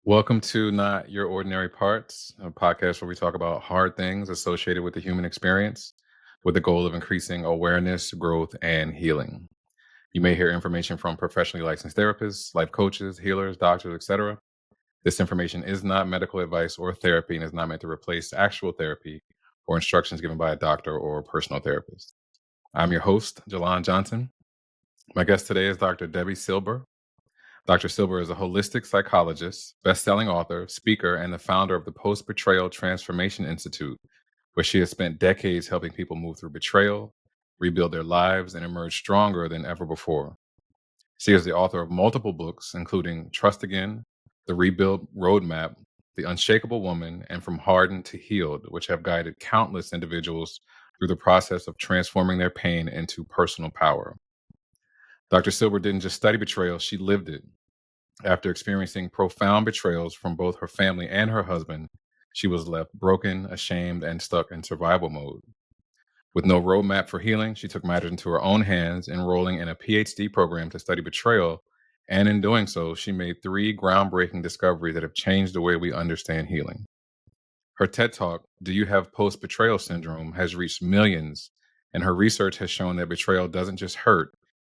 Welcome to Not Your Ordinary Parts, a podcast where we talk about hard things associated with the human experience with the goal of increasing awareness, growth, and healing. You may hear information from professionally licensed therapists, life coaches, healers, doctors, etc. This information is not medical advice or therapy and is not meant to replace actual therapy or instructions given by a doctor or personal therapist. I'm your host, Jalon Johnson. My guest today is Dr. Debi Silber. Dr. Silber is a holistic psychologist, best-selling author, speaker, and the founder of the Post Betrayal Transformation Institute, where she has spent decades helping people move through betrayal, rebuild their lives, and emerge stronger than ever before. She is the author of multiple books, including Trust Again, The Rebuild Roadmap, The Unshakable Woman, and From Hardened to Healed, which have guided countless individuals through the process of transforming their pain into personal power. Dr. Silber didn't just study betrayal, she lived it. After experiencing profound betrayals from both her family and her husband, she was left broken, ashamed, and stuck in survival mode. With no roadmap for healing, she took matters into her own hands, enrolling in a PhD program to study betrayal. And in doing so, she made three groundbreaking discoveries that have changed the way we understand healing. Her TED Talk, Do You Have Post-Betrayal Syndrome, has reached millions, and her research has shown that betrayal doesn't just hurt,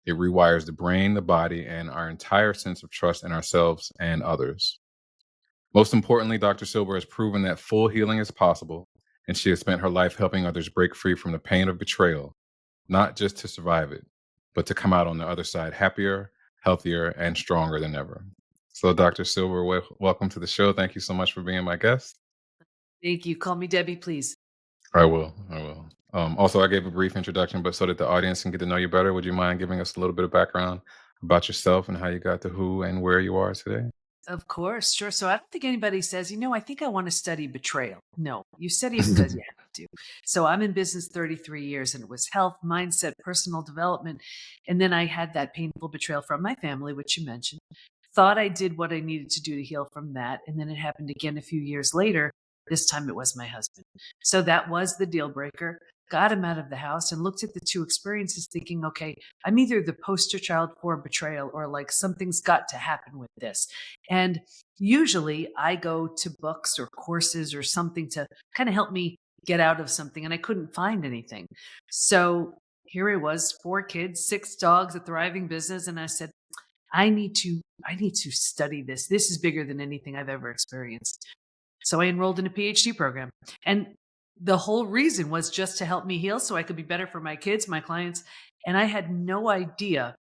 it rewires the brain, the body, and our entire sense of trust in ourselves and others. Most importantly, Dr. Silber has proven that full healing is possible, and she has spent her life helping others break free from the pain of betrayal, not just to survive it, but to come out on the other side happier, healthier, and stronger than ever. So, Dr. Silber, welcome to the show. Thank you so much for being my guest. Thank you. Call me Debbie, please. I will. I will. Also, I gave a brief introduction, but so that the audience can get to know you better, would you mind giving us a little bit of background about yourself and how you got to who and where you are today? Of course, sure. So I don't think anybody says, I think I want to study betrayal. No, you study it because you have to. So I'm in business 33 years and it was health, mindset, personal development. And then I had that painful betrayal from my family, which you mentioned. Thought I did what I needed to do to heal from that. And then it happened again a few years later. This time it was my husband. So that was the deal breaker. Got him out of the house and looked at the two experiences thinking, okay, I'm either the poster child for betrayal or like something's got to happen with this. And usually I go to books or courses or something to kind of help me get out of something. And I couldn't find anything. So here I was, 4 kids, 6 dogs, a thriving business. And I said, I need to study this. This is bigger than anything I've ever experienced. So I enrolled in a PhD program. And the whole reason was just to help me heal so I could be better for my kids, my clients. And I had no idea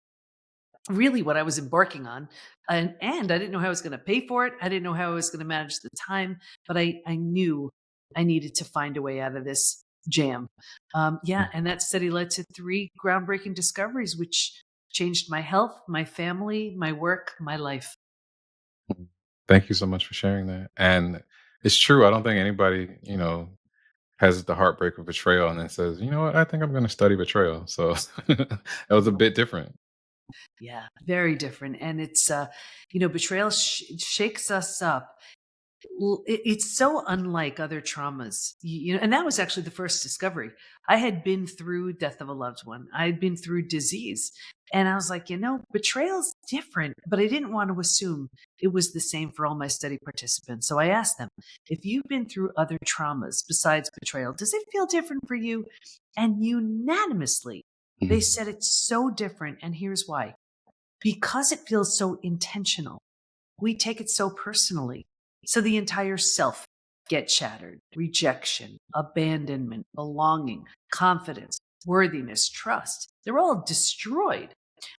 really what I was embarking on. And I didn't know how I was going to pay for it. I didn't know how I was going to manage the time, but I knew I needed to find a way out of this jam. And that study led to 3 groundbreaking discoveries, which changed my health, my family, my work, my life. Thank you so much for sharing that. And it's true. I don't think anybody, has the heartbreak of betrayal and then says, you know what, I think I'm going to study betrayal. So that was a bit different. Yeah, very different. And betrayal shakes us up. It's so unlike other traumas, and that was actually the first discovery. I had been through death of a loved one. I had been through disease. And I was like, betrayal's different, but I didn't want to assume it was the same for all my study participants. So I asked them, if you've been through other traumas besides betrayal, does it feel different for you? And unanimously, they Mhm. said it's so different. And here's why. Because it feels so intentional, we take it so personally. So the entire self gets shattered. Rejection, abandonment, belonging, confidence, worthiness, trust. They're all destroyed.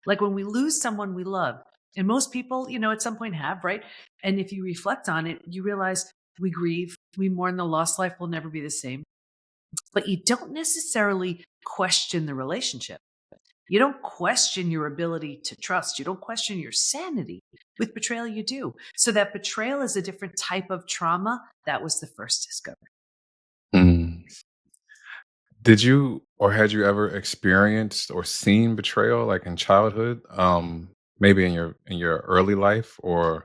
Like when we lose someone we love, and most people, at some point have, right? And if you reflect on it, you realize we grieve, we mourn the lost. Life will never be the same. But you don't necessarily question the relationship. You don't question your ability to trust. You don't question your sanity. With betrayal, you do. So that betrayal is a different type of trauma. That was the first discovery. Mm. Did you or had you ever experienced or seen betrayal like in childhood? Maybe in your early life, or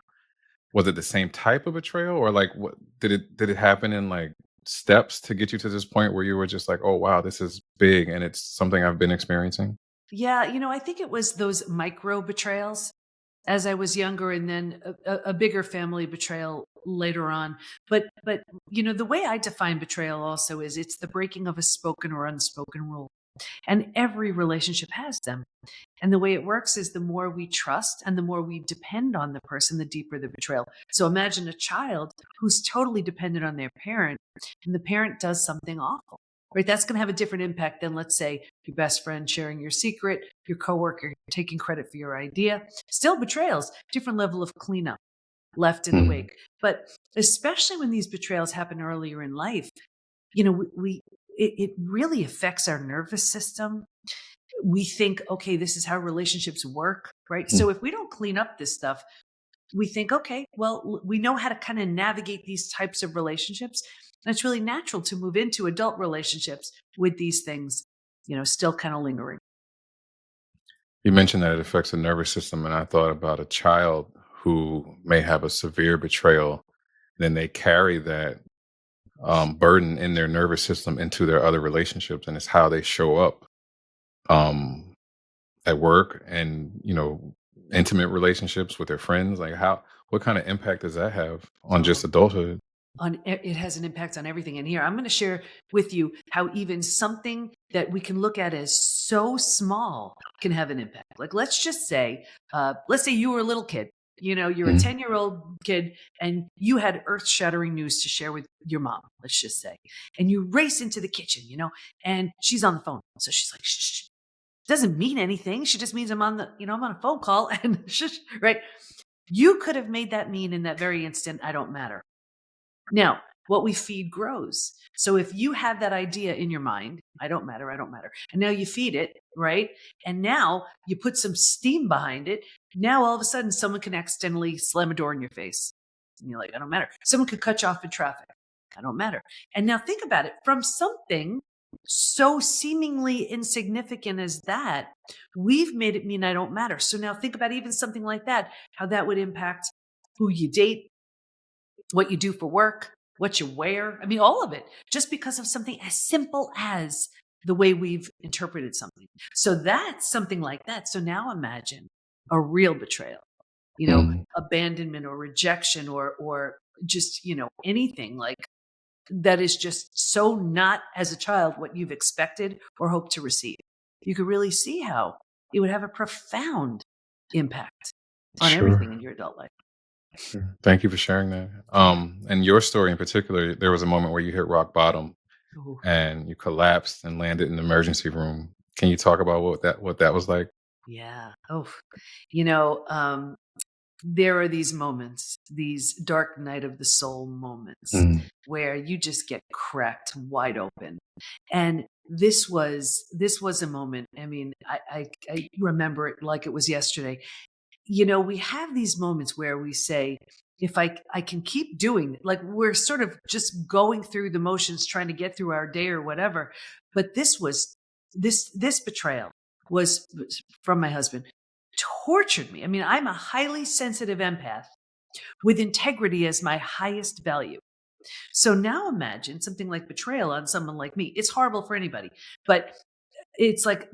was it the same type of betrayal, or like what did it happen in like steps to get you to this point where you were just like, oh wow, this is big and it's something I've been experiencing? Yeah, I think it was those micro betrayals. as I was younger, and then a bigger family betrayal later on. But the way I define betrayal also is it's the breaking of a spoken or unspoken rule. And every relationship has them. And the way it works is the more we trust and the more we depend on the person, the deeper the betrayal. So imagine a child who's totally dependent on their parent, and the parent does something awful. Right? That's going to have a different impact than, let's say, your best friend sharing your secret, your coworker taking credit for your idea. Still betrayals, different level of cleanup left in the Mm, wake. But especially when these betrayals happen earlier in life, you know, it really affects our nervous system. We think, okay, this is how relationships work, right? mm. So if we don't clean up this stuff, we think, okay, well, we know how to kind of navigate these types of relationships. And it's really natural to move into adult relationships with these things, still kind of lingering. You mentioned that it affects the nervous system, and I thought about a child who may have a severe betrayal, then they carry that burden in their nervous system into their other relationships, and it's how they show up um, at work and intimate relationships with their friends. Like, what kind of impact does that have on just Oh, adulthood? it has an impact on everything. And here I'm going to share with you how even something that we can look at as so small can have an impact. Like, let's say you were a little kid. You're a Mm, 10-year-old kid, and you had earth-shattering news to share with your mom, let's just say. And you race into the kitchen, and she's on the phone. So she's like, shh, shh. Doesn't mean anything. She just means I'm on a phone call and shh, right? You could have made that mean in that very instant, I don't matter. Now, what we feed grows. So if you have that idea in your mind, I don't matter, I don't matter. And now you feed it, right? And now you put some steam behind it. Now all of a sudden someone can accidentally slam a door in your face. And you're like, I don't matter. Someone could cut you off in traffic. I don't matter. And now think about it, from something so seemingly insignificant as that, we've made it mean I don't matter. So now think about even something like that, how that would impact who you date, what you do for work, what you wear. I mean, all of it, just because of something as simple as the way we've interpreted something. So that's something like that. So now imagine a real betrayal, mm. abandonment or rejection or just, anything like that is just so not as a child what you've expected or hoped to receive. You could really see how it would have a profound impact on Sure. everything in your adult life. Sure. Thank you for sharing that. Yeah. And your story in particular, there was a moment where you hit rock bottom Ooh. and you collapsed and landed in the emergency room. Can you talk about what that was like? Yeah. Oh, you know, um, there are these moments, these dark night of the soul moments Mm, where you just get cracked wide open. And this was a moment. I mean, I remember it like it was yesterday. We have these moments where we say, if I can keep doing it, like we're sort of just going through the motions, trying to get through our day or whatever. But this betrayal was from my husband, tortured me. I mean, I'm a highly sensitive empath with integrity as my highest value. So now imagine something like betrayal on someone like me. It's horrible for anybody, but it's like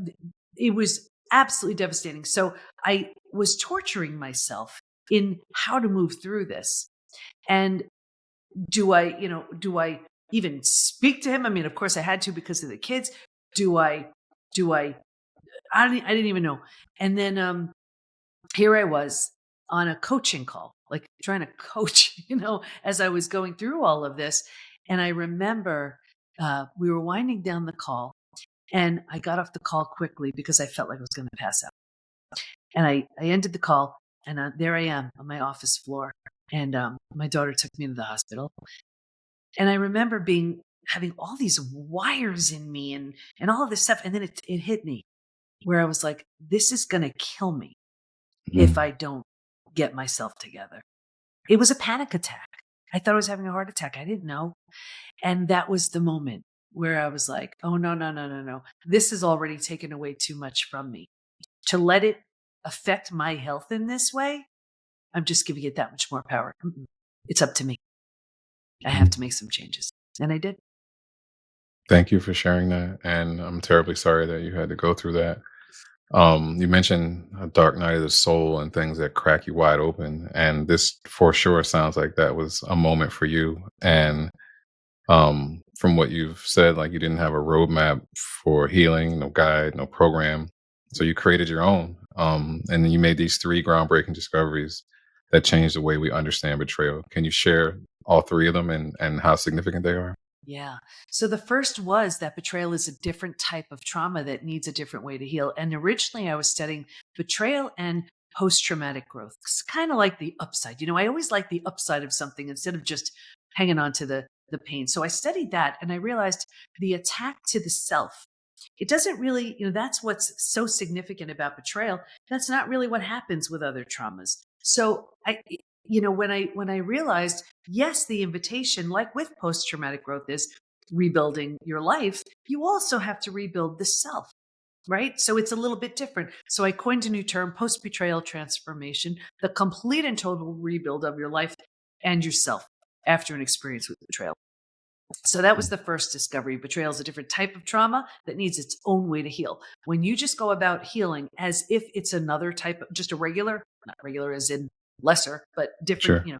it was absolutely devastating. So I was torturing myself in how to move through this. And do I even speak to him? I mean, of course I had to because of the kids. Do I, do I didn't even know. And then, here I was on a coaching call, like trying to coach, as I was going through all of this. And I remember, we were winding down the call, and I got off the call quickly because I felt like I was going to pass out. And I ended the call, and there I am on my office floor. And my daughter took me to the hospital. And I remember having all these wires in me and all of this stuff. And then it hit me where I was like, this is going to kill me if mm, I don't get myself together. It was a panic attack. I thought I was having a heart attack. I didn't know. And that was the moment where I was like, oh, no, no, no, no, no. This has already taken away too much from me. To let it affect my health in this way, I'm just giving it that much more power. It's up to me. I have to mm. make some changes. And I did. Thank you for sharing that. And I'm terribly sorry that you had to go through that. You mentioned a dark night of the soul and things that crack you wide open, and this for sure sounds like that was a moment for you. And from what you've said, like you didn't have a roadmap for healing, no guide, no program, so you created your own. And then you made these three groundbreaking discoveries that changed the way we understand betrayal. Can you share all three of them and how significant they are? Yeah. So the first was that betrayal is a different type of trauma that needs a different way to heal. And originally I was studying betrayal and post traumatic growth. It's kind of like the upside. I always like the upside of something instead of just hanging on to the pain. So I studied that and I realized the attack to the self. It doesn't really, that's what's so significant about betrayal. That's not really what happens with other traumas. So when I realized, yes, the invitation, like with post traumatic growth, is rebuilding your life, you also have to rebuild the self, right? So it's a little bit different. So I coined a new term, post betrayal transformation, the complete and total rebuild of your life and yourself after an experience with betrayal. So that was the first discovery. Betrayal is a different type of trauma that needs its own way to heal. When you just go about healing as if it's another type of just a regular, not regular as in lesser, but different, Sure.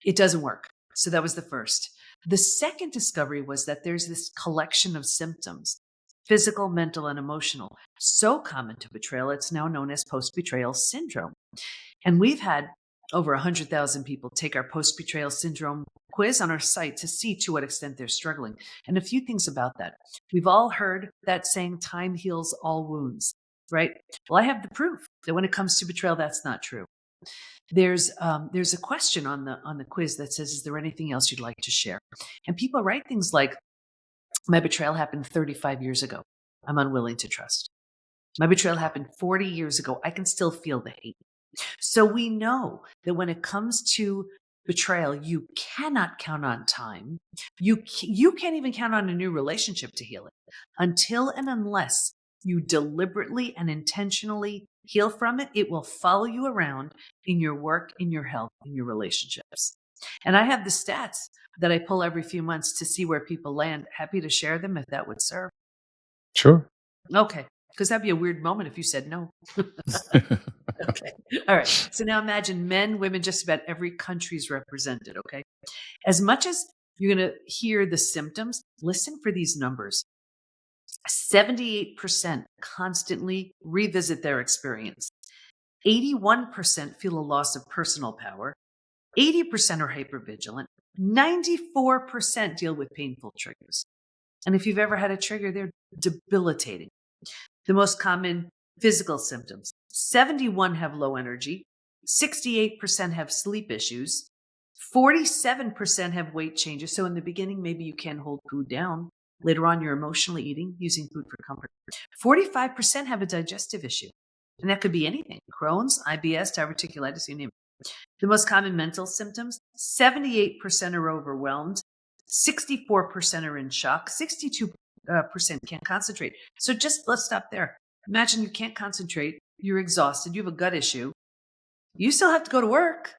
it doesn't work. So that was the first. The second discovery was that there's this collection of symptoms, physical, mental, and emotional, so common to betrayal, it's now known as post betrayal syndrome. And we've had over 100,000 people take our post betrayal syndrome quiz on our site to see to what extent they're struggling. And a few things about that. We've all heard that saying, time heals all wounds, right? Well, I have the proof that when it comes to betrayal, that's not true. There's a question on the quiz that says, is there anything else you'd like to share? And people write things like, my betrayal happened 35 years ago. I'm unwilling to trust. My betrayal happened 40 years ago. I can still feel the hate. So we know that when it comes to betrayal, you cannot count on time. You can't even count on a new relationship to heal it until and unless you deliberately and intentionally heal from it. It will follow you around in your work, in your health, in your relationships. And I have the stats that I pull every few months to see where people land. Happy to share them if that would serve. Sure. Okay. Because that'd be a weird moment if you said no. Okay. All right. So now imagine men, women, just about every country is represented. Okay. As much as you're going to hear the symptoms, listen for these numbers. 78% constantly revisit their experience. 81% feel a loss of personal power. 80% are hypervigilant. 94% deal with painful triggers. And if you've ever had a trigger, they're debilitating. The most common physical symptoms: 71 have low energy, 68% have sleep issues, 47% have weight changes. So in the beginning, maybe you can't hold food down. Later on, you're emotionally eating, using food for comfort. 45% have a digestive issue. And that could be anything: Crohn's, IBS, diverticulitis, you name it. The most common mental symptoms: 78% are overwhelmed, 64% are in shock, 62% can't concentrate. So just let's stop there. Imagine you can't concentrate, you're exhausted, you have a gut issue. You still have to go to work,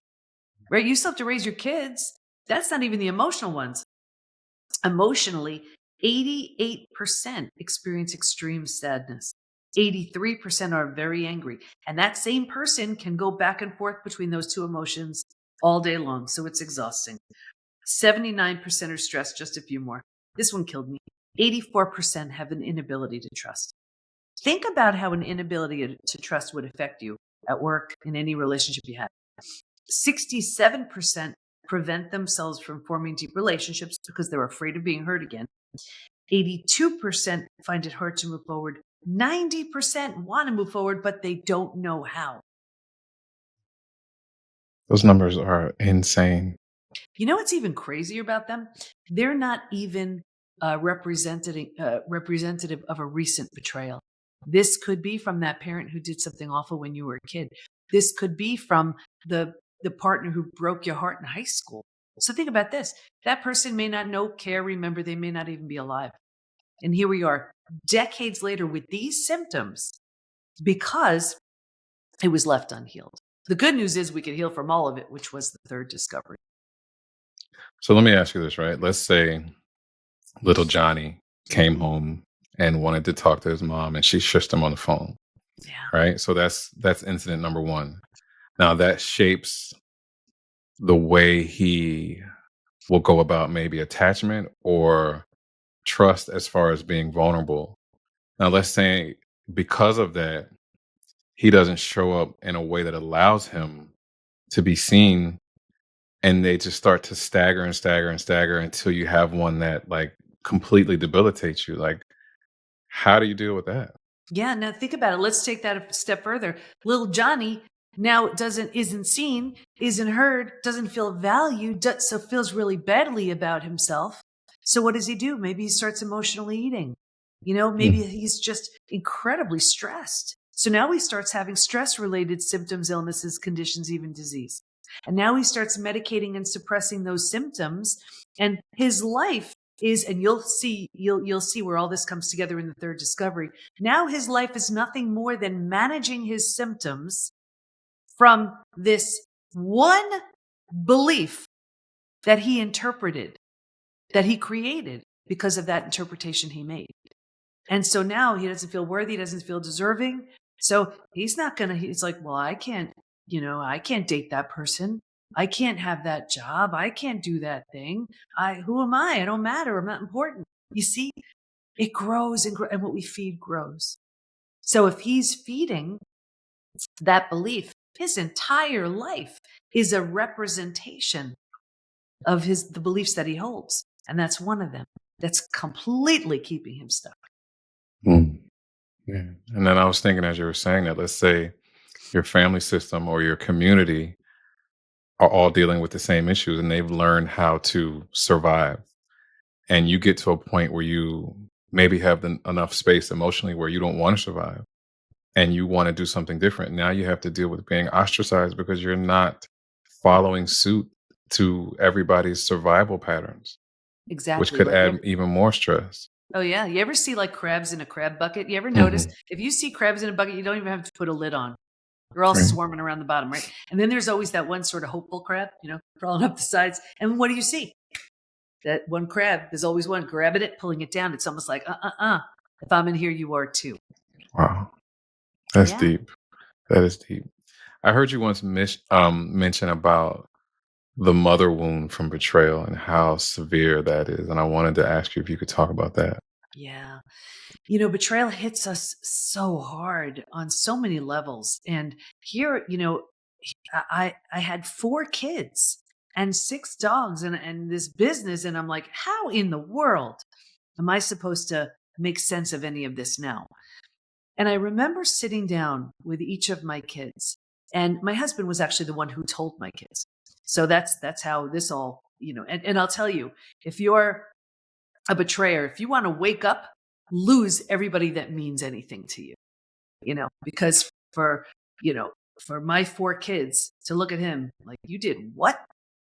right? You still have to raise your kids. That's not even the emotional ones. Emotionally, 88% experience extreme sadness. 83% are very angry. And that same person can go back and forth between those two emotions all day long. So it's exhausting. 79% are stressed, just a few more. This one killed me. 84% have an inability to trust. Think about how an inability to trust would affect you at work, in any relationship you have. 67% prevent themselves from forming deep relationships because they're afraid of being hurt again. 82% find it hard to move forward. 90% want to move forward, but they don't know how. Those numbers are insane. You know what's even crazier about them? They're not even representative of a recent betrayal. This could be from that parent who did something awful when you were a kid. This could be from the partner who broke your heart in high school. So think about this. That person may not know, care, remember, they may not even be alive. And here we are, decades later with these symptoms because it was left unhealed. The good news is we can heal from all of it, which was the third discovery. So let me ask you this, right? Let's say little Johnny came home and wanted to talk to his mom and she shushed him on the phone. Yeah. right? So that's incident number one. Now that shapes the way he will go about maybe attachment or trust as far as being vulnerable. Now let's say because of that, he doesn't show up in a way that allows him to be seen, and they just start to stagger and stagger and stagger until you have one that like completely debilitates you. Like, how do you deal with that? Yeah, now think about it. Let's take that a step further. Little Johnny now isn't seen, isn't heard, doesn't feel valued, so feels really badly about himself. So what does he do? Maybe he starts emotionally eating. Maybe Mm. he's just incredibly stressed. So now he starts having stress related symptoms, illnesses, conditions, even disease. And now he starts medicating and suppressing those symptoms. And his life is, and you'll see where all this comes together in the third discovery. Now his life is nothing more than managing his symptoms from this one belief that he interpreted, that he created because of that interpretation he made. And so now he doesn't feel worthy, doesn't feel deserving. So he's like, well, I can't date that person. I can't have that job. I can't do that thing. Who am I? I don't matter. I'm not important. You see, it grows and what we feed grows. So if he's feeding that belief, his entire life is a representation of the beliefs that he holds. And that's one of them that's completely keeping him stuck. Mm. Yeah. And then I was thinking as you were saying that, let's say your family system or your community are all dealing with the same issues and they've learned how to survive. And you get to a point where you maybe have enough space emotionally where you don't want to survive and you want to do something different. Now you have to deal with being ostracized because you're not following suit to everybody's survival patterns, which Exactly. could Like, add even more stress. oh yeah. You ever see like crabs in a crab bucket? You ever notice Hmm. if you see crabs in a bucket, you don't even have to put a lid on. They're all Right. swarming around the bottom, right? And then there's always that one sort of hopeful crab, crawling up the sides. And what do you see? That one crab, there's always one grabbing it, pulling it down. It's almost like, if I'm in here, you are too. Wow. That's Yeah. deep. That is deep. I heard you once mention about the mother wound from betrayal and how severe that is. And I wanted to ask you if you could talk about that. Yeah. Betrayal hits us so hard on so many levels. And here, I had 4 kids and 6 dogs and this business. And I'm like, how in the world am I supposed to make sense of any of this now? And I remember sitting down with each of my kids, and my husband was actually the one who told my kids. So that's how this all, and I'll tell you, if you're a betrayer, if you want to wake up, lose everybody that means anything to you, because you know, for my 4 kids to look at him like, you did what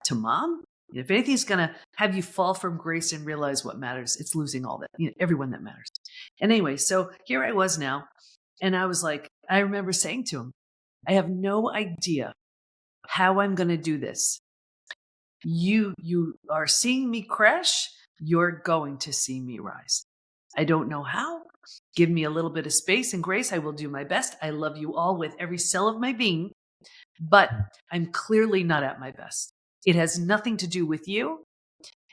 to mom? If anything's going to have you fall from grace and realize what matters, it's losing all that, everyone that matters. And anyway, so here I was now. And I was like, I remember saying to him, I have no idea how I'm going to do this. You are seeing me crash. You're going to see me rise. I don't know how. Give me a little bit of space and grace. I will do my best. I love you all with every cell of my being, but I'm clearly not at my best. It has nothing to do with you,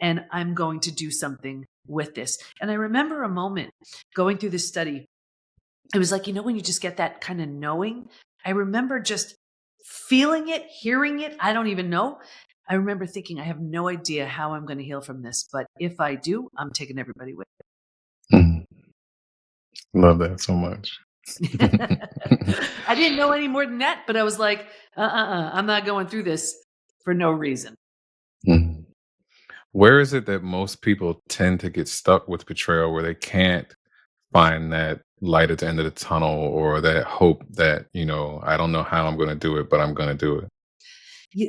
and I'm going to do something with this. And I remember a moment going through this study. It was like, when you just get that kind of knowing. I remember just feeling it, hearing it. I don't even know. I remember thinking, I have no idea how I'm going to heal from this, but if I do, I'm taking everybody with Mhm. Love that so much. me. I didn't know any more than that, but I was like, I'm not going through this for no reason. Mhm. Where is it that most people tend to get stuck with betrayal where they can't find that light at the end of the tunnel or that hope that, I don't know how I'm going to do it, but I'm going to do it?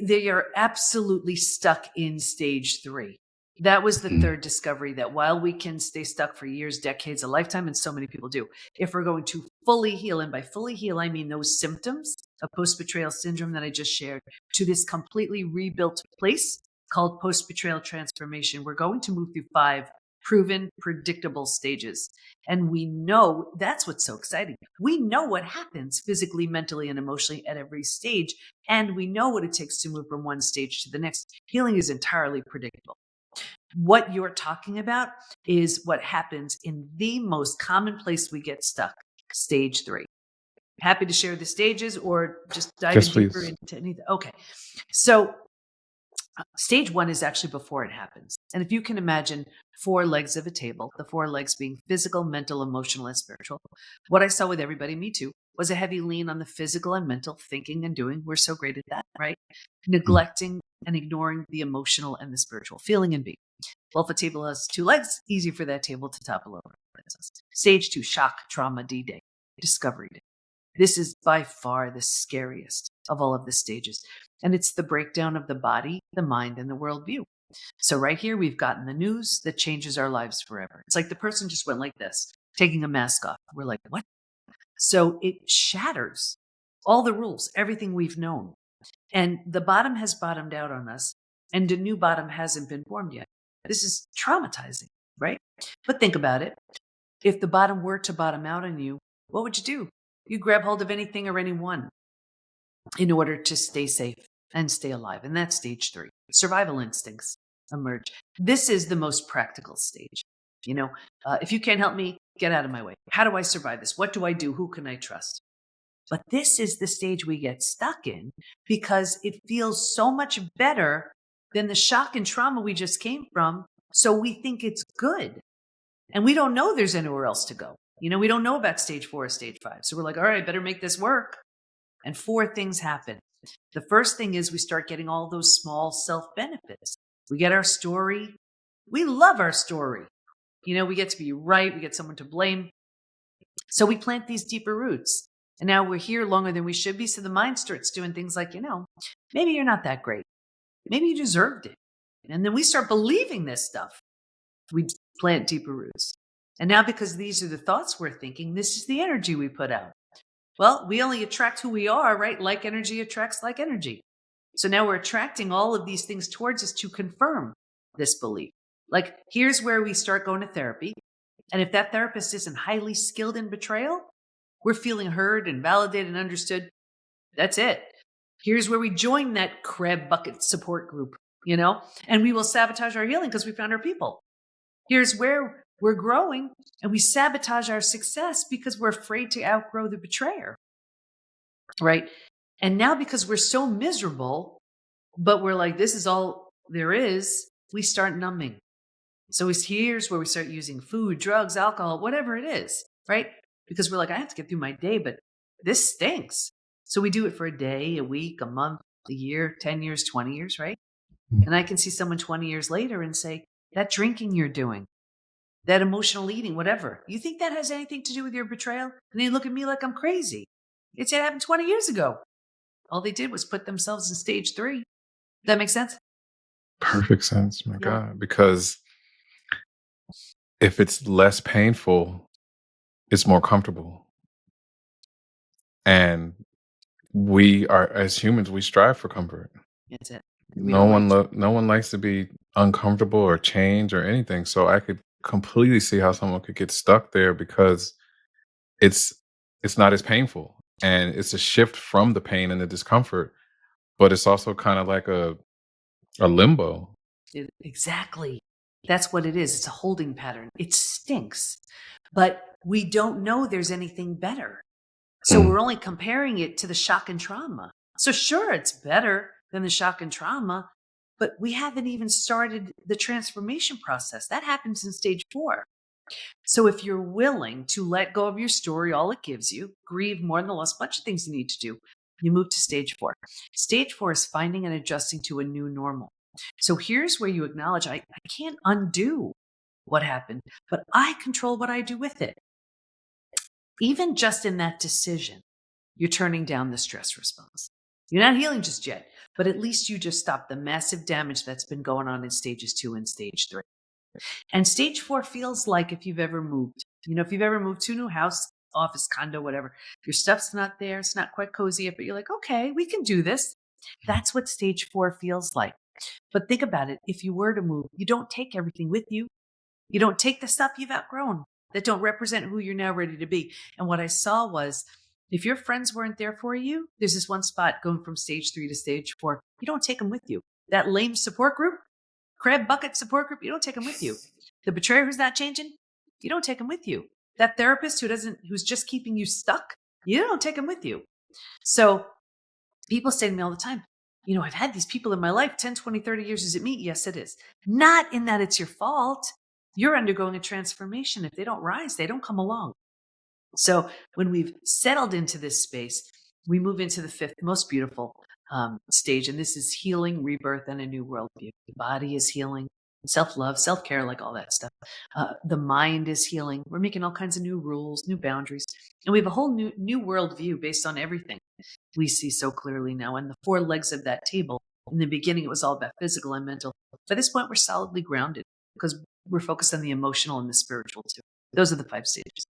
They are absolutely stuck in stage 3. That was the Mhm. third discovery, that while we can stay stuck for years, decades, a lifetime, and so many people do, if we're going to fully heal, and by fully heal, I mean those symptoms of post-betrayal syndrome that I just shared, to this completely rebuilt place called post-betrayal transformation, we're going to move through 5 proven, predictable stages. And we know that's what's so exciting. We know what happens physically, mentally, and emotionally at every stage. And we know what it takes to move from one stage to the next. Healing is entirely predictable. What you're talking about is what happens in the most common place we get stuck, stage 3. Happy to share the stages or just dive Yes, in deeper please. into anything. Okay. So stage 1 is actually before it happens. And if you can imagine 4 legs of a table, the 4 legs being physical, mental, emotional, and spiritual, what I saw with everybody, me too, was a heavy lean on the physical and mental thinking and doing. We're so great at that, right? Neglecting and ignoring the emotional and the spiritual, feeling and being. Well, if a table has 2 legs, easy for that table to topple over. Stage 2, shock, trauma, D-Day, discovery day. This is by far the scariest of all of the stages. And it's the breakdown of the body, the mind, and the worldview. So right here, we've gotten the news that changes our lives forever. It's like the person just went like this, taking a mask off. We're like, what? So it shatters all the rules, everything we've known. And the bottom has bottomed out on us, and a new bottom hasn't been formed yet. This is traumatizing, right? But think about it. If the bottom were to bottom out on you, what would you do? You grab hold of anything or anyone in order to stay safe and stay alive. And that's stage 3. Survival instincts emerge. This is the most practical stage. If you can't help me, get out of my way. How do I survive this? What do I do? Who can I trust? But this is the stage we get stuck in because it feels so much better than the shock and trauma we just came from. So we think it's good. And we don't know there's anywhere else to go. We don't know about stage 4 or stage 5. So we're like, all right, better make this work. And 4 things happen. The first thing is we start getting all those small self-benefits. We get our story. We love our story. We get to be right. We get someone to blame. So we plant these deeper roots. And now we're here longer than we should be. So the mind starts doing things like, maybe you're not that great. Maybe you deserved it. And then we start believing this stuff. We plant deeper roots. And now because these are the thoughts we're thinking, this is the energy we put out. Well, we only attract who we are, right? Like energy attracts like energy. So now we're attracting all of these things towards us to confirm this belief. Like, here's where we start going to therapy. And if that therapist isn't highly skilled in betrayal, we're feeling heard and validated and understood. That's it. Here's where we join that crab bucket support group, and we will sabotage our healing because we found our people. Here's where we're growing and we sabotage our success because we're afraid to outgrow the betrayer, right? And now because we're so miserable, but we're like, this is all there is, we start numbing. So here's where we start using food, drugs, alcohol, whatever it is, right? Because we're like, I have to get through my day, but this stinks. So we do it for a day, a week, a month, a year, 10 years, 20 years, right? And I can see someone 20 years later and say, that drinking you're doing, that emotional eating, whatever, you think that has anything to do with your betrayal? And they look at me like I'm crazy. It happened 20 years ago. All they did was put themselves in stage 3. Does that make sense? Perfect sense, my Yeah. God. Because if it's less painful, it's more comfortable. And we are, as humans, we strive for comfort. That's it. We No don't one, like no one likes to be uncomfortable or change or anything. So I could completely see how someone could get stuck there because it's it's not as painful, and it's a shift from the pain and the discomfort, but it's also kind of like a limbo. Exactly. That's what it is. It's a holding pattern. It stinks, but we don't know there's anything better. So Mm. we're only comparing it to the shock and trauma. So sure, it's better than the shock and trauma, but we haven't even started the transformation process. That happens in stage 4. So if you're willing to let go of your story, all it gives you, grieve, mourn the loss, bunch of things you need to do, you move to stage 4. Stage 4 is finding and adjusting to a new normal. So here's where you acknowledge, I can't undo what happened, but I control what I do with it. Even just in that decision, you're turning down the stress response. You're not healing just yet, but at least you just stopped the massive damage that's been going on in stages 2 and stage 3. And stage 4 feels like if you've ever moved, if you've ever moved to a new house, office, condo, whatever, your stuff's not there. It's not quite cozy yet, but you're like, okay, we can do this. That's what stage 4 feels like. But think about it. If you were to move, you don't take everything with you. You don't take the stuff you've outgrown that don't represent who you're now ready to be. And what I saw was, if your friends weren't there for you, there's this one spot going from stage 3 to stage 4. You don't take them with you. That lame support group, crab bucket support group, you don't take them with you. The betrayer who's not changing, you don't take them with you. That therapist who's just keeping you stuck, you don't take them with you. So people say to me all the time, I've had these people in my life 10, 20, 30 years. Is it me? Yes, it is. Not in that it's your fault. You're undergoing a transformation. If they don't rise, they don't come along. So when we've settled into this space, we move into the fifth most beautiful stage. And this is healing, rebirth, and a new worldview. The body is healing, self-love, self-care, like all that stuff. The mind is healing. We're making all kinds of new rules, new boundaries. And we have a whole new worldview based on everything we see so clearly now. And the 4 legs of that table, in the beginning, it was all about physical and mental. By this point, we're solidly grounded because we're focused on the emotional and the spiritual too. Those are the 5 stages.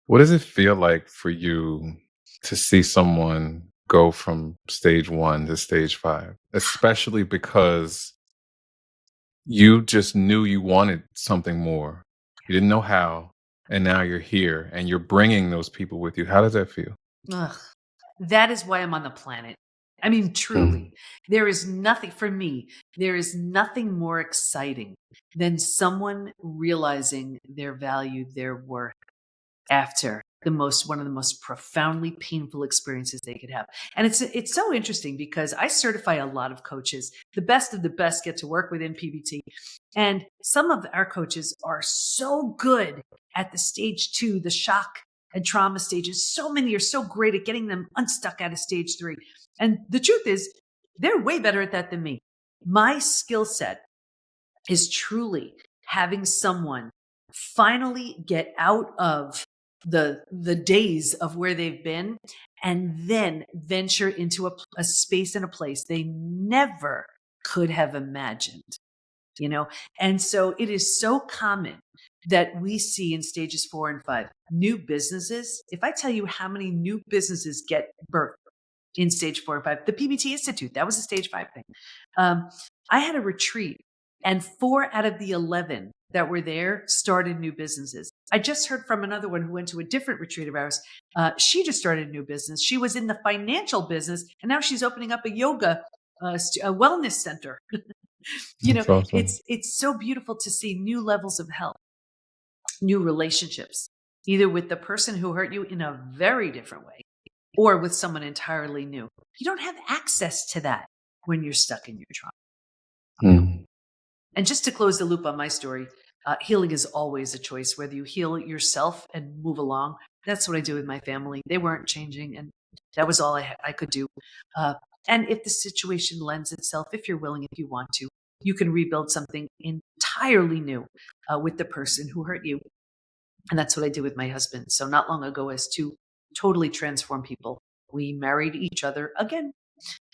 What does it feel like for you to see someone go from stage 1 to stage 5, especially because you just knew you wanted something more. You didn't know how, and now you're here and you're bringing those people with you. How does that feel? Ugh, that is why I'm on the planet. I mean, truly, there is nothing for me. There is nothing more exciting than someone realizing their value, their worth after one of the most profoundly painful experiences they could have. And it's so interesting because I certify a lot of coaches. The best of the best get to work within PBT. And some of our coaches are so good at the stage 2, the shock and trauma stages. So many are so great at getting them unstuck out of stage 3. And the truth is, they're way better at that than me. My skill set is truly having someone finally get out of the days of where they've been and then venture into a space and a place they never could have imagined, And so it is so common that we see in stages 4 and 5 new businesses. If I tell you how many new businesses get birthed in stage 4 and 5, the PBT Institute, that was a stage 5 thing. I had a retreat and 4 out of the 11 that were there started new businesses. I just heard from another one who went to a different retreat of ours. She just started a new business. She was in the financial business and now she's opening up a yoga, a wellness center. That's awesome. It's so beautiful to see new levels of health, new relationships, either with the person who hurt you in a very different way or with someone entirely new. You don't have access to that when you're stuck in your trauma. And just to close the loop on my story, healing is always a choice, whether you heal yourself and move along. That's what I do with my family. They weren't changing, and that was all I could do. And if the situation lends itself, if you're willing, if you want to, you can rebuild something entirely new with the person who hurt you. And that's what I did with my husband. So not long ago, as 2 totally transformed people, we married each other again.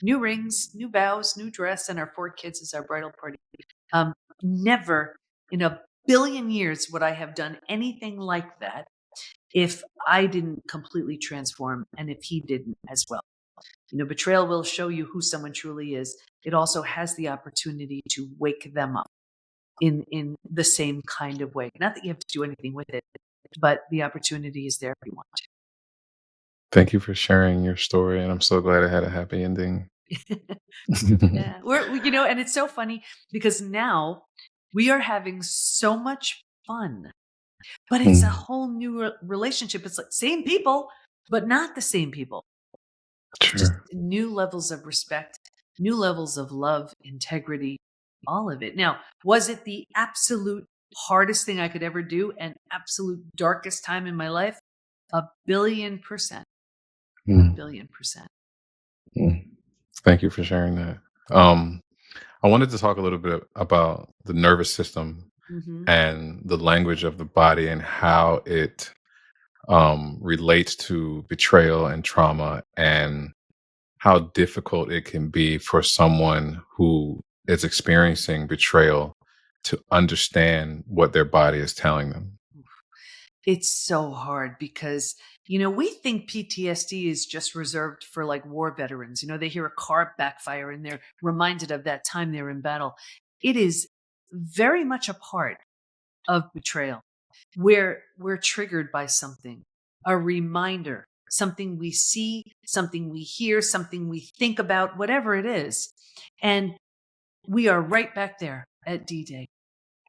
New rings, new vows, new dress, and our 4 kids as our bridal party. Never in a billion years would I have done anything like that if I didn't completely transform and if he didn't as well. Betrayal will show you who someone truly is. It also has the opportunity to wake them up in the same kind of way. Not that you have to do anything with it, but the opportunity is there if you want to. Thank you for sharing your story, and I'm so glad it had a happy ending. Yeah, and it's so funny because now we are having so much fun, but it's a whole new relationship. It's like same people, but not the same people. Just Sure. new levels of respect, new levels of love, integrity, all of it. Now, was it the absolute hardest thing I could ever do and absolute darkest time in my life? 1,000,000,000%. Mm, 1,000,000,000%. Thank you for sharing that. I wanted to talk a little bit about the nervous system Mm-hmm. and the language of the body and how it relates to betrayal and trauma, and how difficult it can be for someone who is experiencing betrayal to understand what their body is telling them. It's so hard because, we think PTSD is just reserved for like war veterans. They hear a car backfire and they're reminded of that time they're in battle. It is very much a part of betrayal, where we're triggered by something, a reminder, something we see, something we hear, something we think about, whatever it is. And we are right back there at D-Day.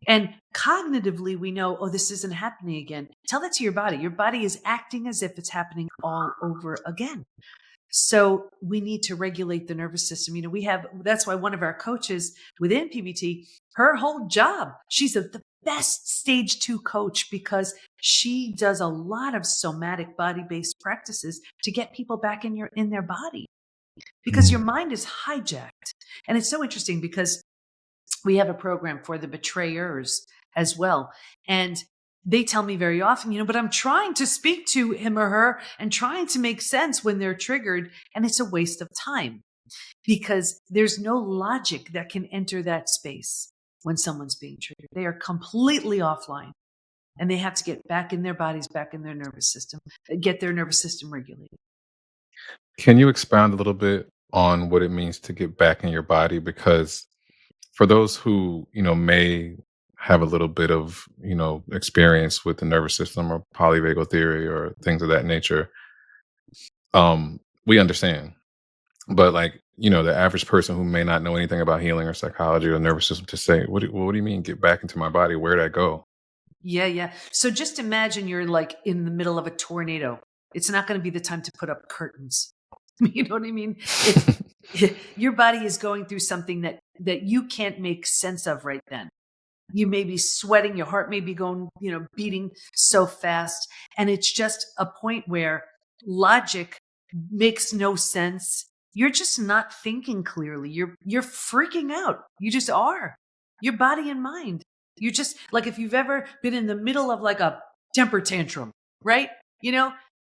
And cognitively, we know, oh, this isn't happening again. Tell that to your body. Your body is acting as if it's happening all over again. So we need to regulate the nervous system. That's why one of our coaches within PBT, her whole job, she's the best stage 2 coach because she does a lot of somatic body-based practices to get people back in their body, because your mind is hijacked. And it's so interesting because we have a program for the betrayers as well. And they tell me very often, but I'm trying to speak to him or her and trying to make sense when they're triggered. And it's a waste of time because there's no logic that can enter that space when someone's being triggered. They are completely offline and they have to get back in their bodies, back in their nervous system, get their nervous system regulated. Can you expound a little bit on what it means to get back in your body? Because for those who, may have a little bit of, experience with the nervous system or polyvagal theory or things of that nature, we understand. But the average person who may not know anything about healing or psychology or the nervous system to say, what do you mean get back into my body? Where'd I go? Yeah. So just imagine you're like in the middle of a tornado. It's not going to be the time to put up curtains. You know what I mean? Your body is going through something that you can't make sense of right then. You may be sweating, your heart may be going, beating so fast. And it's just a point where logic makes no sense. You're just not thinking clearly. You're freaking out. You just are. Your body and mind. You just, like, if you've ever been in the middle of like a temper tantrum, right? You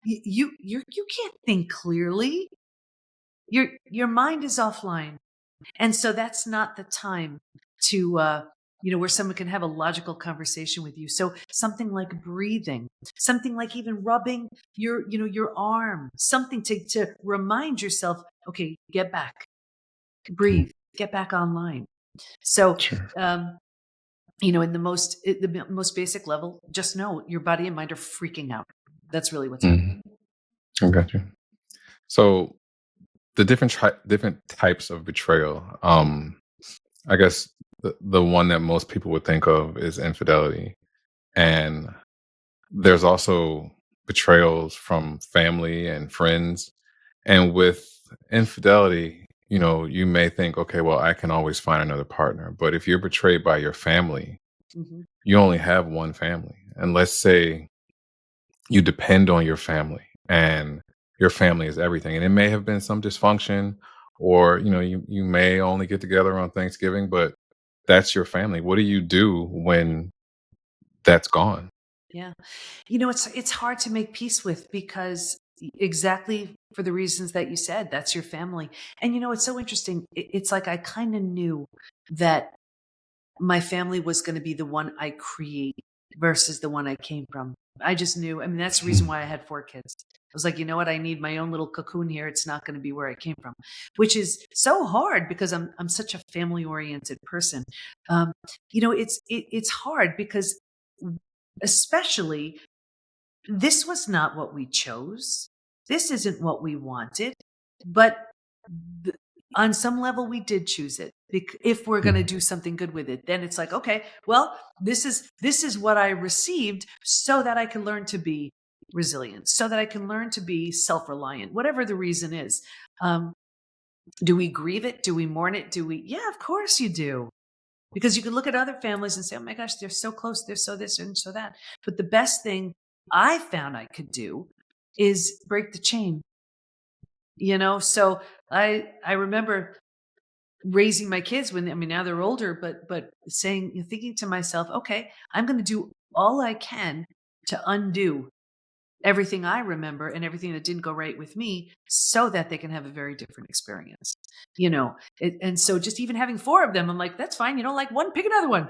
can't think clearly. Your mind is offline. And so that's not the time to, where someone can have a logical conversation with you. So something like breathing, something like even rubbing your arm, something to remind yourself, okay, get back, breathe, get back online. So, Sure. in the most basic level, just know your body and mind are freaking out. That's really what's Mhm. happening. I got you. So the different types of betrayal. I guess the one that most people would think of is infidelity, and there's also betrayals from family and friends. And with infidelity, you may think, okay, well, I can always find another partner. But if you're betrayed by your family, Hmm. you only have one family. And let's say you depend on your family and your family is everything. And it may have been some dysfunction, or, you may only get together on Thanksgiving, but that's your family. What do you do when that's gone? Yeah. It's hard to make peace with because exactly for the reasons that you said, that's your family. And it's so interesting. It's like I kind of knew that my family was going to be the one I create versus the one I came from. I just knew. I mean, that's the reason why I had 4 kids. I was like, you know what? I need my own little cocoon here. It's not going to be where I came from, which is so hard because I'm such a family oriented person. It's hard because especially this was not what we chose. This isn't what we wanted, but th- on some level we did choose it. If we're going to Mhm. do something good with it, then it's like, okay, well, this is what I received so that I can learn to be resilient, so that I can learn to be self-reliant, whatever the reason is. Um, do we grieve it? Do we mourn it? Yeah, of course you do. Because you can look at other families and say, oh my gosh, they're so close, they're so this and so that. But the best thing I found I could do is break the chain. So I remember raising my kids now they're older, but thinking to myself, okay, I'm going to do all I can to undo everything I remember and everything that didn't go right with me so that they can have a very different experience. And so just even having 4 of them, I'm like, that's fine. You don't like one, pick another one.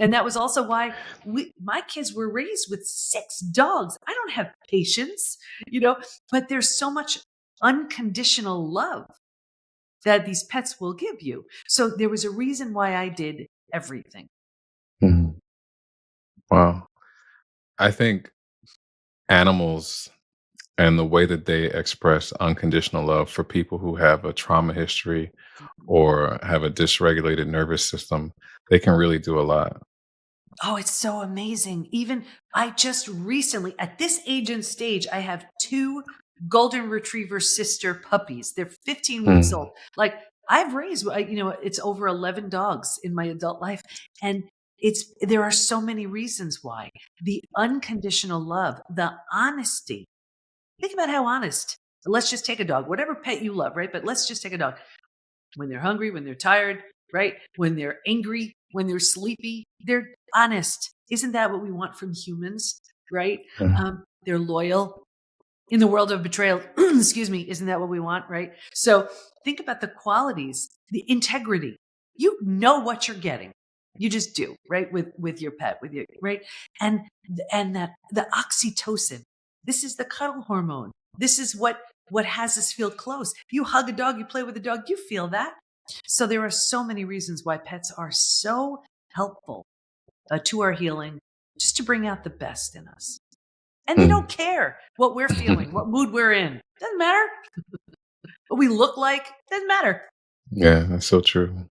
And that was also why my kids were raised with 6 dogs. I don't have patience, but there's so much unconditional love that these pets will give you. So there was a reason why I did everything. Mhm. Wow. I think animals and the way that they express unconditional love for people who have a trauma history or have a dysregulated nervous system, they can really do a lot. Oh, it's so amazing. Even I just recently, at this age and stage, I have two golden retriever sister puppies. They're 15 weeks Mm, old. Like I've raised, it's over 11 dogs in my adult life. And there are so many reasons why. The unconditional love, the honesty. Think about how honest. Let's just take a dog, whatever pet you love, right? But let's just take a dog. When they're hungry, when they're tired, right? When they're angry, when they're sleepy, they're honest. Isn't that what we want from humans, right? mm, They're loyal. In the world of betrayal, excuse me, isn't that what we want, right? So think about the qualities, the integrity. You know what you're getting. You just do, right? With your pet, with your right, and that the oxytocin. This is the cuddle hormone. This is what has us feel close. You hug a dog, you play with a dog, you feel that. So there are so many reasons why pets are so helpful to our healing, just to bring out the best in us. And they don't mm. care what we're feeling, what mood we're in. Doesn't matter. What we look like. Doesn't matter. Yeah, that's so true.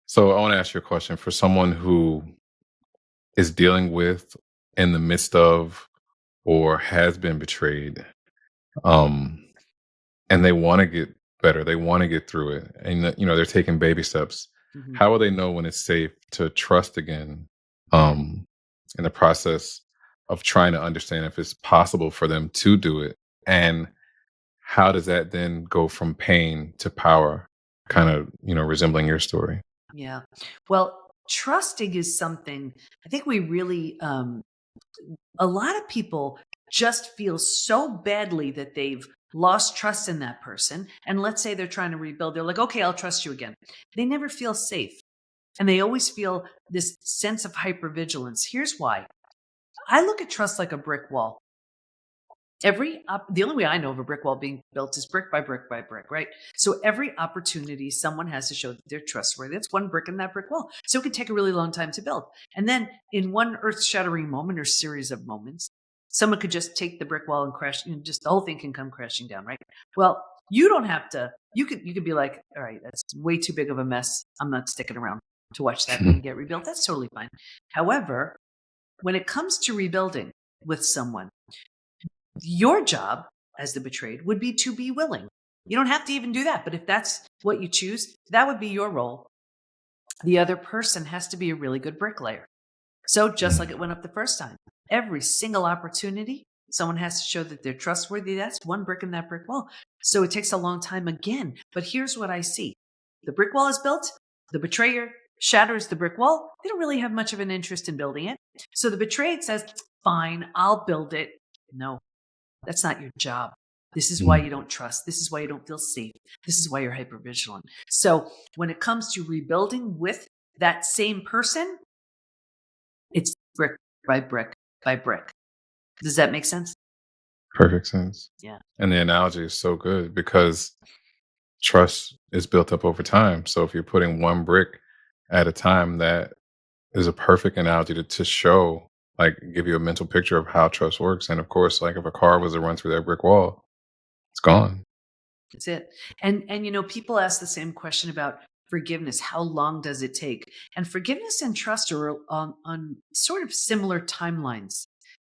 So I want to ask you a question for someone who is dealing with, in the midst of, or has been betrayed, um, and they want to get better, they want to get through it, and they're taking baby steps. Mhm. How will they know when it's safe to trust again, um, in the process of trying to understand if it's possible for them to do it, and how does that then go from pain to power? Kind of, resembling your story. Yeah. Well, trusting is something I think we really, a lot of people just feel so badly that they've lost trust in that person. And let's say they're trying to rebuild. They're like, okay, I'll trust you again. They never feel safe. And they always feel this sense of hypervigilance. Here's why. I look at trust like a brick wall. The only way I know of a brick wall being built is brick by brick by brick, right? So every opportunity someone has to show that they're trustworthy, that's one brick in that brick wall. So it could take a really long time to build. And then in one earth-shattering moment or series of moments, someone could just take the brick wall and crash, just the whole thing can come crashing down, right? Well, you don't have to, you could be like, all right, that's way too big of a mess. I'm not sticking around to watch that thing get rebuilt. That's totally fine. However, when it comes to rebuilding with someone, your job as the betrayed would be to be willing. You don't have to even do that, but if that's what you choose, that would be your role. The other person has to be a really good bricklayer. So just like it went up the first time, every single opportunity, someone has to show that they're trustworthy. That's one brick in that brick wall. So it takes a long time again. But here's what I see. The brick wall is built. The betrayer shatters the brick wall. They don't really have much of an interest in building it. So the betrayed says, fine, I'll build it. No, that's not your job. This is why you don't trust. This is why you don't feel safe. This is why you're hypervigilant. So when it comes to rebuilding with that same person, it's brick by brick by brick. Does that make sense? Perfect sense. Yeah. And the analogy is so good because trust is built up over time. So if you're putting one brick at a time, that is a perfect analogy to show, like, give you a mental picture of how trust works. And of course, like if a car was to run through that brick wall, it's gone. That's it. And people ask the same question about forgiveness. How long does it take? And forgiveness and trust are on sort of similar timelines.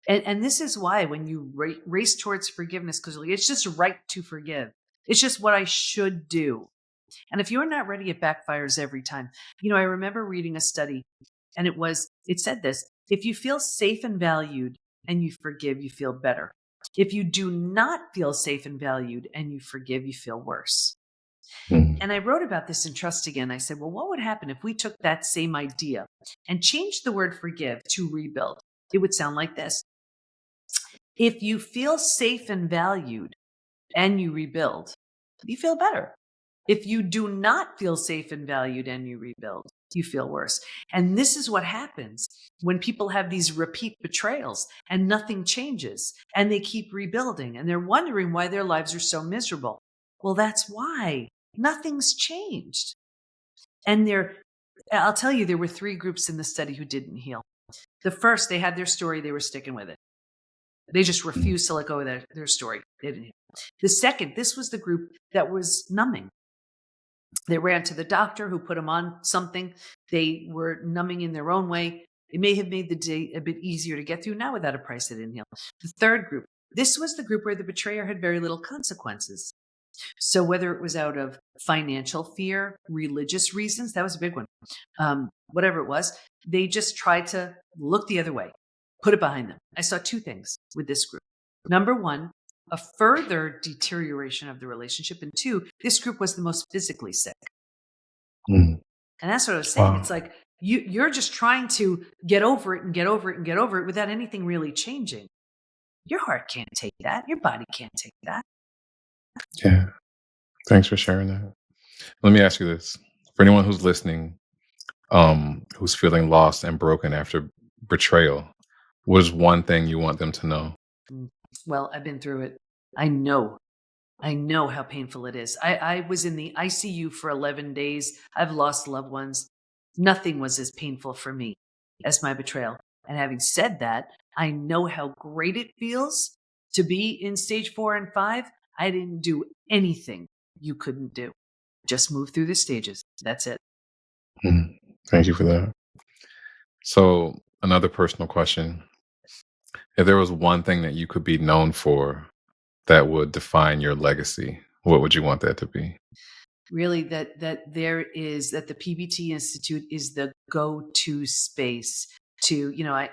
And this is why when you race towards forgiveness, because it's just right to forgive. It's just what I should do. And if you're not ready, it backfires every time. I remember reading a study and it said this: if you feel safe and valued and you forgive, you feel better. If you do not feel safe and valued and you forgive, you feel worse. Mm, And I wrote about this in Trust Again. I said, well, what would happen if we took that same idea and changed the word forgive to rebuild? It would sound like this: if you feel safe and valued and you rebuild, you feel better. If you do not feel safe and valued and you rebuild, you feel worse. And this is what happens when people have these repeat betrayals and nothing changes and they keep rebuilding and they're wondering why their lives are so miserable. Well, that's why nothing's changed. And I'll tell you, there were 3 groups in the study who didn't heal. The first, they had their story, they were sticking with it. They just Mm, refused to let go of their story. They didn't heal. The second, this was the group that was numbing. They ran to the doctor who put them on something. They were numbing in their own way. It may have made the day a bit easier to get through, not without a price they didn't heal. The third group, this was the group where the betrayer had very little consequences. So whether it was out of financial fear, religious reasons, that was a big one, whatever it was, they just tried to look the other way, put it behind them. I saw 2 things with this group. Number 1, a further deterioration of the relationship. And 2, this group was the most physically sick. mm. And that's what I was saying. Wow. It's like you're just trying to get over it and get over it and get over it without anything really changing. Your heart can't take that. Your body can't take that. Yeah. Thanks for sharing that. Let me ask you this. For anyone who's listening, who's feeling lost and broken after betrayal, what is one thing you want them to know? Mm. Well, I've been through it. I know. I know how painful it is. I was in the ICU for 11 days. I've lost loved ones. Nothing was as painful for me as my betrayal. And having said that, I know how great it feels to be in stage 4 and 5. I didn't do anything you couldn't do. Just move through the stages. That's it. Mm. Thank you for that. So, another personal question. If there was one thing that you could be known for that would define your legacy, what would you want that to be? Really, that the PBT Institute is the go-to space to, I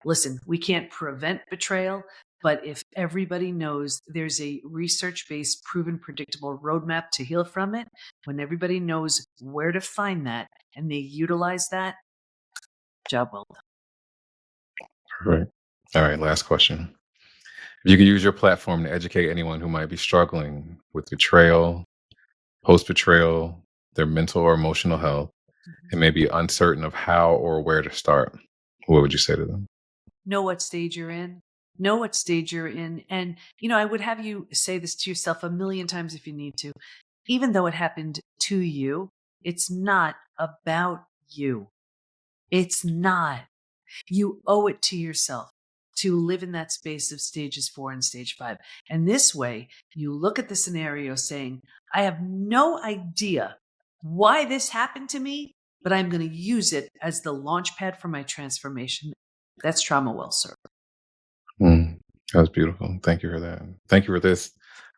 listen, we can't prevent betrayal, but if everybody knows there's a research-based, proven, predictable roadmap to heal from it, when everybody knows where to find that and they utilize that, job well done. Perfect. All right, last question. If you could use your platform to educate anyone who might be struggling with betrayal, post betrayal, their mental or emotional health, Mhm. and may be uncertain of how or where to start, what would you say to them? Know what stage you're in. Know what stage you're in. And, I would have you say this to yourself a million times if you need to. Even though it happened to you, it's not about you. It's not. You owe it to yourself to live in that space of stages 4 and stage 5. And this way, you look at the scenario saying, I have no idea why this happened to me, but I'm going to use it as the launch pad for my transformation. That's trauma well served. Mm, that was beautiful. Thank you for that. Thank you for this.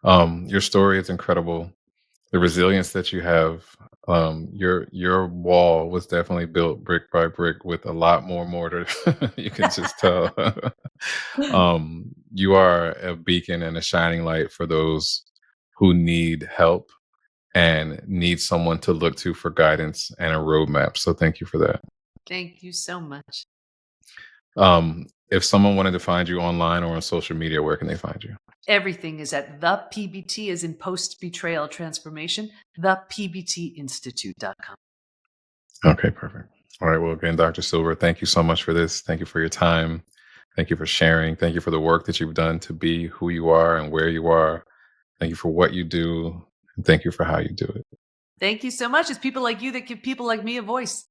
Your story is incredible. The resilience that you have, your wall was definitely built brick by brick with a lot more mortar. You can just tell. You are a beacon and a shining light for those who need help and need someone to look to for guidance and a roadmap. So thank you for that. Thank you so much. If someone wanted to find you online or on social media, where can they find you? Everything is at the PBT, as in Post Betrayal Transformation, thepbtinstitute.com. Okay, perfect. All right. Well, again, Dr. Silver, thank you so much for this. Thank you for your time. Thank you for sharing. Thank you for the work that you've done to be who you are and where you are. Thank you for what you do. And thank you for how you do it. Thank you so much. It's people like you that give people like me a voice.